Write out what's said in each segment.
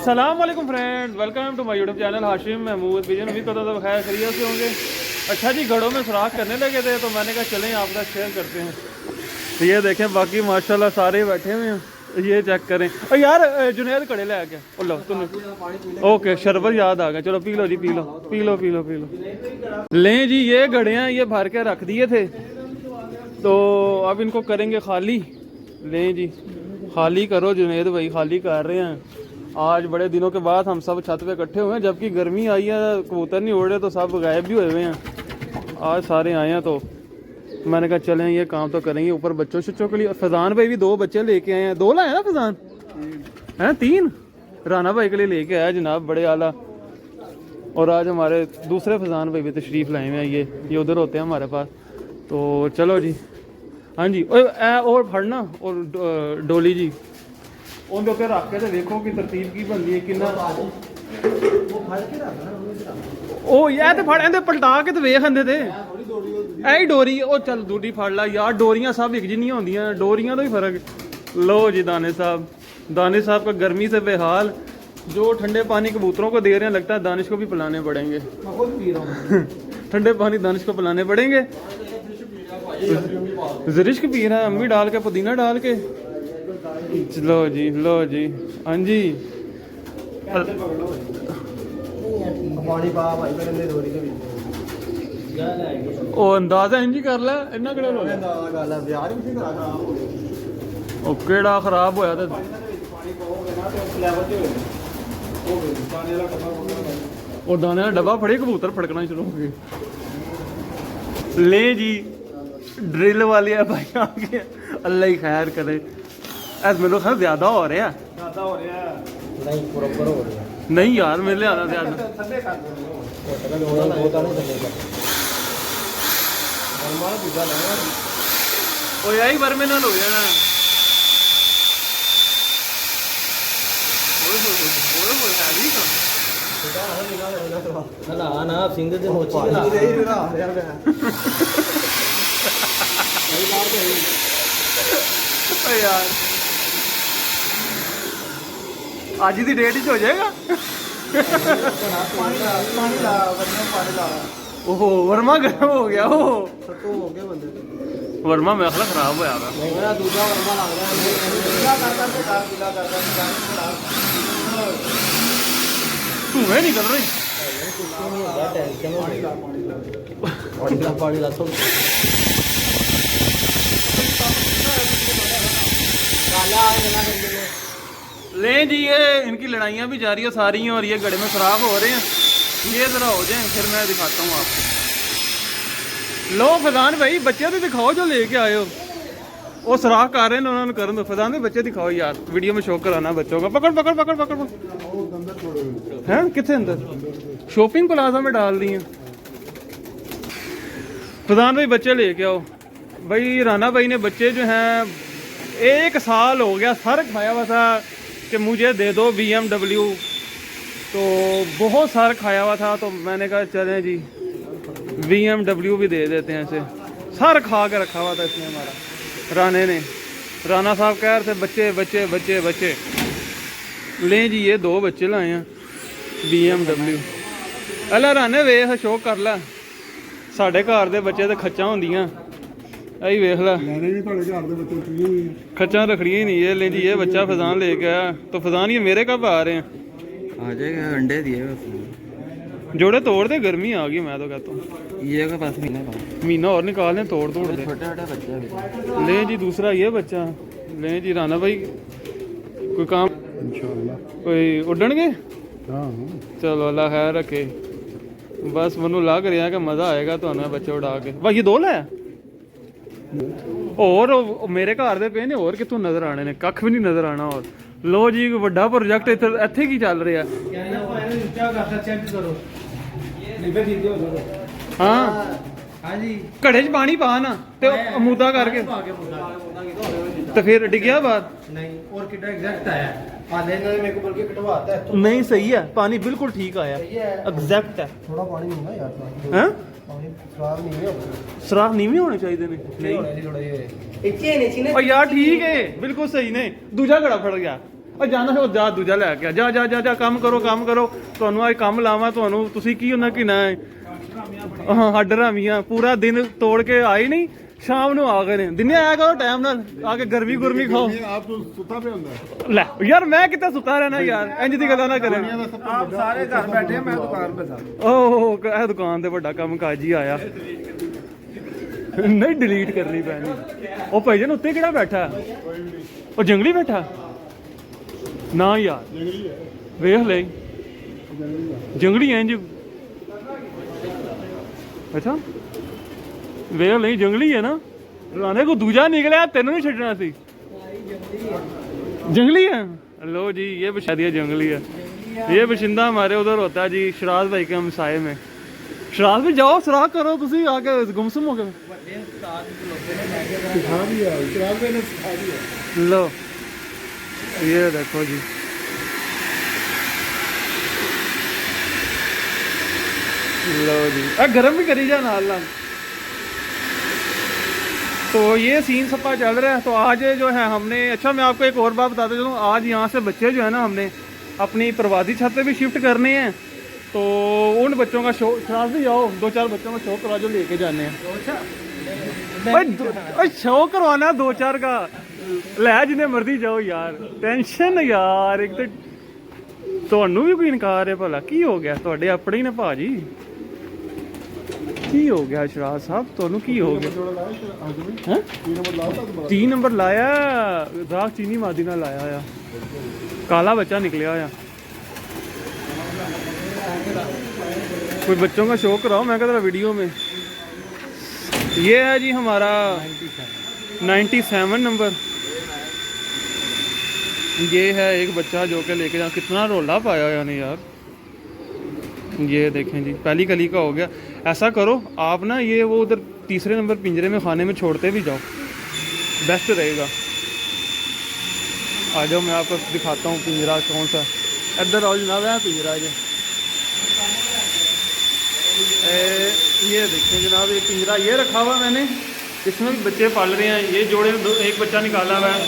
अस्सलाम वालेकुम friends, welcome to my YouTube channel Hashim Mahmood vision. उम्मीद करता था खैर खैरियत से होंगे। अच्छा जी, घड़ों में सुराख करने लगे थे तो मैंने कहा चलें आपका शेयर करते हैं। तो ये देखें, बाकी माशाल्लाह सारे बैठे हुए हैं। ये चेक करें। और यार जुनैद कड़े ले आके लो तुम। ओके, शरबत याद आ गया। चलो पी लो जी, P low P low P low P low. लें जी, ये घड़े हैं, ये भर के रख दिए थे तो अब इनको करेंगे खाली। लें जी, खाली करो जुनैद भाई, खाली कर रहे हैं। आज बड़े दिनों के बाद हम सब छत पे इकट्ठे हुए हैं, जबकि गर्मी आई है, कबूतर नहीं उड़ रहे तो सब गायब भी हुए हुए हैं। आज सारे आए हैं तो मैंने कहा चलें ये काम तो करेंगे। ऊपर बच्चों शच्चों के लिए फैजान भाई भी 2 बच्चे लेके आए हैं। 2 लाए ना फैजान हैं? 3 राना भाई के लिए लेके आया जनाब, बड़े आला। और आज हमारे दूसरे फैजान भाई भी तशरीफ़ लाए हुए हैं। ये उधर होते हैं हमारे पास। तो चलो जी, हाँ जी। और फड़ना और डोली जी उनके ऊपर रख के तो देखो कि तरतीब की बनती है कि ओ यार तो फड़ एंदे पलटा के तो वेख आंदे थे ऐ डोरी। ओ चल दूरी फड़ ला यार, डोरियां सब एक जिन्नी होंदियां, डोरियां तो ही फर्क। लो जी दानिश साहब का गर्मी से बेहाल। जो ठंडे पानी कबूतरों को दे रहे हैं, लगता है दानिश को भी पिलाने पड़ेंगे। ठंडे पानी दानिश को पिलाने पड़ेंगे। ज़रिश्क पी रहा है, अम्मी डाल के, पुदीना डाल के। लो जी लो जी, हाँ जी। ओ अंदाजा इंज कर लै, इन्ना केड़ा लो ओ केड़ा खराब होया ते ओ दाने दा डब्बा फड़े कबूतर फड़कना शुरू हो गए। ले जी, ड्रिल वाले भाई आ गए, अल्लाह ही खैर करे। ऐसा मेरे ख्याल ज्यादा हो रहा है। नहीं बराबर हो रहा है। नहीं यार मेरे लिए आना ज्यादा। ओ यही बर्मिनल हो जाना। ना सिंगर दे मोची यार आज की डेट हो जाएगा। ओहो वर्मा गर्म हो गया। वर्मा मेरा ख्याल खराब होया धुएं निकल रही। ले जी, ये इनकी लड़ाइयाँ भी जारी है सारी हैं और ये गड़े में सुराख हो रहे हैं। ये ज़रा हो जाए फिर मैं दिखाता हूँ आपको। लो फैजान भाई, बच्चे तो दिखाओ जो लेके आए हो। वो सुराख कर रहे हैं, उन्होंने कर दो। फैजान भाई बच्चे दिखाओ यार, वीडियो में शो कराना बच्चों का। पकड़ पकड़ पकड़ पकड़ पकड़ हैं कितने अंदर शॉपिंग प्लाजा में डाल दी हैं। फैजान भाई बच्चे लेके आओ भाई। राना भाई ने बच्चे जो हैं, 1 साल हो गया सर खाया हुआ था कि मुझे दे दो BMW। तो बहुत सार खाया हुआ था तो मैंने कहा चलें जी BMW भी दे देते हैं। इसे सर खा के रखा हुआ था इसने हमारा राने ने। राना साहब कह रहे थे बच्चे बच्चे बच्चे बच्चे। लें जी, ये 2 बच्चे लाए हैं BMW। अल्लाह राने वेख शौक कर ला, साढ़े घर दे बच्चे तो खच्चां होंदियां। आई वेख ला, खच्चां रखड़ियां ही नहीं। ये ले जी, ये बच्चा फैजान लेके आया। तो फैजान ये मेरे कब आ रहे हैं? आ जाएगा, अंडे दिए जोड़े तोड़ दे, गर्मी आ गई। मैं तो कहता हूँ ये का पास महीना और निकाल लें, तोड़ दे। छोटे छोटे बच्चे ले जी, दूसरा ये बच्चा। ले जी राना भाई, कोई काम कोई उड़नगे? चलो अल्लाह खैर रखे। बस मैनू लग रहा कि मज़ा आएगा तो बच्चे उड़ा के। बस ये 2 लाया और मेरे घर दे पे ने, और कितों नज़र आने ने? कख भी नहीं नज़र आना। और लो जी, बड़ा प्रोजेक्ट इत्थे की चल रहा हाँ जी। घड़े च पानी पा ना ते अमूदा करके तो फिर डिग्या बाद नहीं। और कितना एग्जैक्ट आया आधे ने मेरे को बल्कि कटवाता है। नहीं सही है, पानी बिल्कुल ठीक आया, एग्जैक्ट है। थोड़ा पानी नहीं ना यार, हैं सुराख नीवे होने चाहिए ने। नहीं थोड़ा ये यार ठीक है, बिल्कुल सही ने। दूजा घड़ा फड़ गया। ਉਹ ਜਾਣਾ ਉਹ ਜਾ ਦੂਜਾ ਲੈ ਕੇ ਆ ਜਾ ਜਾ ਜਾ ਜਾ ਕੰਮ ਕਰੋ ਤੁਹਾਨੂੰ ਅੱਜ ਕੰਮ ਲਾਵਾਂ ਤੁਹਾਨੂੰ ਤੁਸੀਂ ਕੀ ਉਹਨਾਂ ਕੀ ਨਾ ਹੈ ਹਾਂ ਹੱਡ ਰਾਮੀਆਂ ਪੂਰਾ ਦਿਨ ਤੋੜ ਕੇ ਆਈ ਨਹੀਂ ਸ਼ਾਮ ਨੂੰ ਆ ਗਏ ਨੇ ਦਿਨੇ ਆਇਆ ਕਰੋ ਟਾਈਮ ਨਾਲ ਆ ਕੇ ਗਰਮੀ ਗੁਰਮੀ ਖਾਓ ਆਪ ਤੋਂ ਸੁੱਤਾ ਪਿਆ ਹੁੰਦਾ ਲੈ ਯਾਰ ਮੈਂ ਕਿੱਥੇ ਸੁੱਤਾ ਰਹਿਣਾ ਯਾਰ ਇੰਜ ਦੀ ਗੱਲਾਂ ਨਾ ਕਰੇ आप सारे घर बैठे हैं मैं दुकान पे था ਓਹ ਇਹ ਦੁਕਾਨ ਤੇ ਵੱਡਾ ਕੰਮ ਕਾਜੀ ਆਇਆ ਨਹੀਂ ਡਿਲੀਟ ਕਰਨੀ ਪੈਣੀ ਉਹ ਭਾਈਜਨ ਉੱਤੇ ਕਿਹੜਾ ਬੈਠਾ ਉਹ ਜੰਗਲੀ ਬੈਠਾ ਨਾ ਯਾਰ ਜੰਗਲੀ ਹੈ ਵੇਖ ਲੈ ਜੰਗਲੀ ਇੰਜ ਅੱਛਾ ਵੇਖ ਲਈ ਜੰਗਲੀ ਹੈ ਨਾ ਰਾਣੇ ਕੋ ਦੂਜਾ ਨਿਕਲਿਆ ਤੈਨੂੰ ਨਹੀਂ ਛੱਡਣਾ ਸੀ जंगली है लो जी ये शादी जंगली है ये बशिंदा हमारे उधर होता है जी शराज भाई के हम साए में शराज भी जाओ सुराख करो तुसी आके गुमसुम हो गए सिखा दिया शराब ने सिखा दिया लो ये देखो जी लो जी गरम भी करी जा नाल तो ये सीन सपा चल रहा है तो आज जो है हमने अच्छा मैं आपको एक और बात बताता चलूँ आज यहाँ से बच्चे जो है ना हमने अपनी प्रवासी छत पे भी शिफ्ट करने हैं तो उन बच्चों का शो शराब भी जाओ 2-4 बच्चों का शो करा जो लेके जाने हैं भाई शो करवाना 2-4 का लै जिन्हें मर्जी जाओ यार टेंशन यार एक तो भी कोई इनकार है भला की हो गया थोड़े अपने ही ने भाजी की हो गया शराज साहब ਤੁਹਾਨੂੰ ਕੀ ਹੋ ਗਿਆ ਹੈ 3 ਨੰਬਰ ਲਾਇਆ ਰਾਗ ਚੀਨੀ ਮਾਦੀ ਨਾਲ ਲਾਇਆ ਆ काला बच्चा निकलिया आ कोई बच्चों का शो कराओ मैं कहता वीडियो में ये है जी हमारा 97 नंबर ये है एक बच्चा जो कि लेके जा कितना रोला पाया यानी यार ये देखें जी पहली कली का हो गया ऐसा करो आप ना ये वो उधर तीसरे नंबर पिंजरे में खाने में छोड़ते भी जाओ बेस्ट रहेगा आ जाओ मैं आपको दिखाता हूँ पिंजरा कौन सा इधर आओ जनाब है पिंजरा ये देखें जनाब ये पिंजरा ये रखा हुआ मैंने इसमें भी बच्चे पाल रहे हैं ये जोड़े में एक बच्चा निकाला हुआ है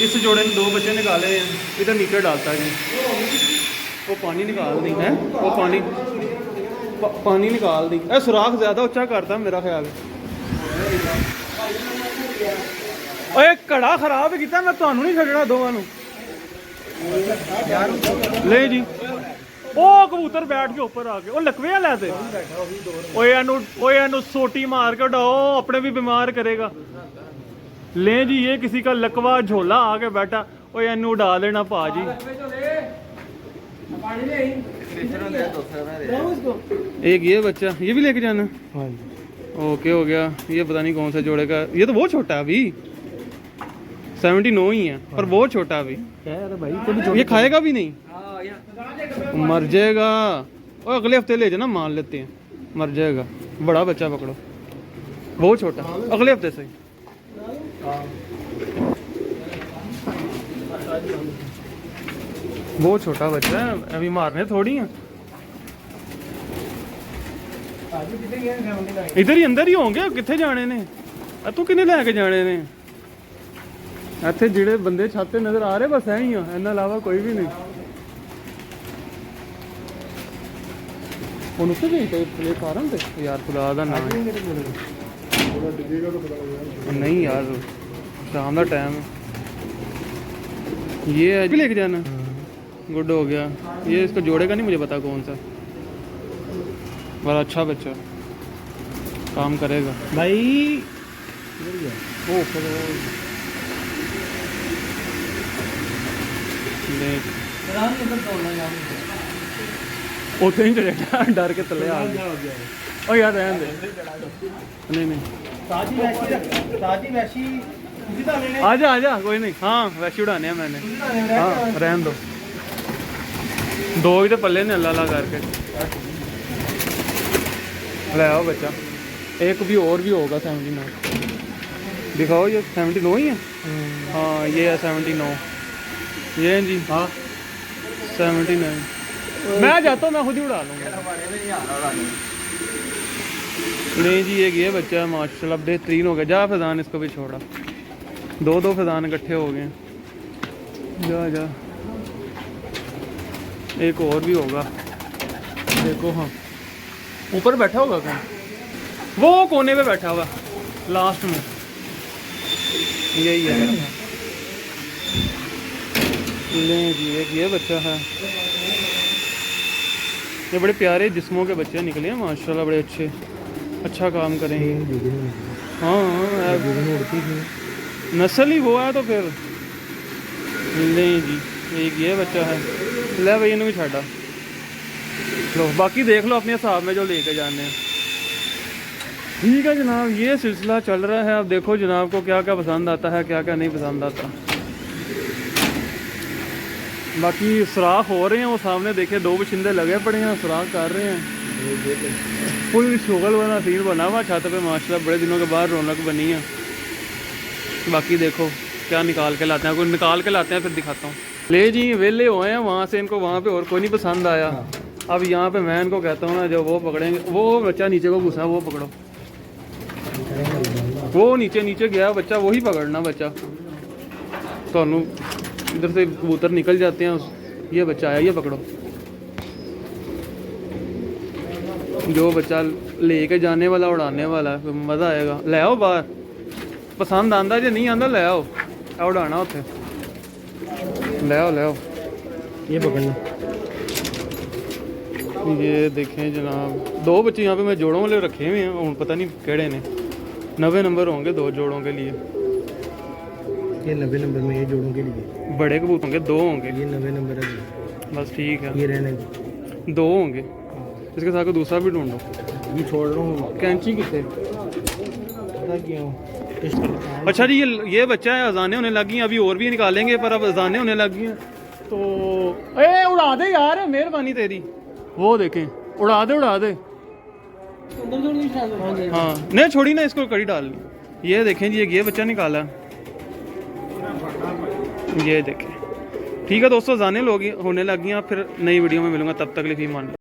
इस जोड़े में 2 बच्चे निकाले हैं इधर नीचे डालता है जी वो पानी निकाल दी है वो पानी निकाल दी सुराख ज़्यादा ऊंचा करता मेरा ख्याल है ओए घड़ा खराब किया मैं ਤੁਹਾਨੂੰ नहीं छड़ना दोवां नूं ले जी ओ कबूतर बैठ के ऊपर आके ओ लकवे लेते ओए एनू सोटी मार के उड़ाओ अपने भी बीमार करेगा ले जी ये किसी का लकवा झोला आके बैठा ओए एनू उड़ा लेना भाजी एक ये बच्चा ये भी लेके जाना ओके हो गया ये पता नहीं कौन सा जोड़े का ये तो बहुत छोटा है अभी 79 ही है पर बहुत छोटा अभी ये खाएगा भी नहीं मर जाएगा और अगले हफ्ते ले जाना मान लेते हैं मर जाएगा बड़ा बच्चा पकड़ो बहुत छोटा अगले हफ्ते से बहुत छोटा बच्चा है अभी मारने थोड़ी है इधर ही अंदर ही होंगे कितने जाने ने तू किन्ने लैके जाने ने ਇੱਥੇ ਜਿਹੜੇ ਬੰਦੇ ਛੱਤ ਤੇ ਨਜ਼ਰ ਆ ਰਹੇ ਬਸ ਐ ਹੀ ਆ ਇਹਨਾਂ ਇਲਾਵਾ ਕੋਈ ਵੀ ਨਹੀਂ ਉਹਨੂੰ ਕਿਹਦੇ ਤੇ ਪਲੇ ਫਾਰਮ ਤੇ ਯਾਰ ਖੁਦਾ ਦਾ ਨਾਮ नहीं यार शाम का टाइम ये है भी लेके जाना गुड हो गया ये इसको जोड़ेगा नहीं मुझे पता कौन सा बड़ा अच्छा बच्चा काम करेगा भाई ਉੱਥੇ ਹੀ ਚੜਿਆ ਡਰ ਕੇ ਥੱਲੇ ਆ ਗਿਆ ਓ ਯਾਰ ਰਹਿਣ ਦੇ ਨਹੀਂ ताजी वैसी आ जा कोई नहीं हाँ वैसे उड़ाने हैं मैंने हाँ रहन दो 2 ही तो पल्ले ने अल्लाह करके ले आओ बच्चा एक भी और भी होगा 79 दिखाओ ये 79 ही है हाँ ये है 79 ये है जी हाँ 79 मैं जाता हूँ मैं खुद ही उड़ा लूँगा नहीं जी एक ये बच्चा है माशाल्लाह बेहतरीन हो गया जा फैजान इसको भी छोड़ा 2 फैजान इकट्ठे हो गए जा एक और भी होगा, देखो। हाँ, ऊपर बैठा होगा कौन? वो कोने पे बैठा हुआ लास्ट में, यही है। ले जी, एक ये बच्चा है। ये बड़े प्यारे जिस्मों के बच्चे निकले हैं माशाल्लाह, बड़े अच्छे, अच्छा काम करेंगे। हाँ नस्ल ही वो है तो फिर। ले जी, एक ये बच्चा है। ले भाई इन्हें भी छाड़ा लो, बाकी देख लो अपने हिसाब में जो लेके जाने हैं। ठीक है जनाब, ये सिलसिला चल रहा है। अब देखो जनाब को क्या क्या पसंद आता है, क्या क्या नहीं पसंद आता। बाकी सुराख हो रहे हैं, वो सामने देखे 2 बछिंदे लगे पड़े हैं, सुराख कर रहे हैं। फुल शुगल वाला सीन बना हुआ छत पे माशाल्लाह, बड़े दिनों के बाद रौनक बनी है। बाकी देखो क्या निकाल के लाते हैं, कोई निकाल के लाते हैं फिर दिखाता हूँ। ले जी, वेले हुए हैं वहाँ से, इनको वहाँ पे और कोई नहीं पसंद आया। अब यहाँ पे मैं इनको कहता हूँ ना, जो वो पकड़ेंगे, वो बच्चा नीचे को घुसा, वो पकड़ो। वो नीचे नीचे गया बच्चा, वही पकड़ना बच्चा। तो इधर से कबूतर निकल जाते हैं। ये बच्चा आया, ये पकड़ो। जो बच्चा लेके जाने वाला, उड़ाने वाला है, मज़ा आएगा। ले आओ बाहर, पसंद आंदा जो नहीं आंदा ले आओ, उड़ाना उसे। ले आओ ले आओ, ये पकड़ना। ये देखें जनाब, 2 बच्चे यहाँ पे मैं जोड़ों वाले रखे हुए हैं, और पता नहीं केड़े ने। 90 नंबर होंगे 2 जोड़ों के लिए। ये 90 नंबर में, ये जोड़ों के लिए बड़े कबूतर होंगे 2 होंगे। ये 90 नंबर है। बस ठीक है, ये रहने दो। 2 होंगे। इसके साथ को दूसरा भी ढूंढो। ये छोड़ रहा हूँ। कैंची कितने? पता क्यों? अच्छा जी, ये बच्चा है, अजानें होने लगी हैं। अभी और भी निकालेंगे, पर अब अजानें होने लगी हैं तो ए उड़ा दे यार, मेहरबानी तेरी। वो देखें, उड़ा दे उड़ा दे। हाँ नहीं छोड़ी ना, इसको कड़ी डालनी। ये देखें जी, ये बच्चा निकाला, ये देखें। ठीक है दोस्तों, जाने लोग होने लगी हैं। फिर नई वीडियो में मिलूंगा, तब तक के लिए मान।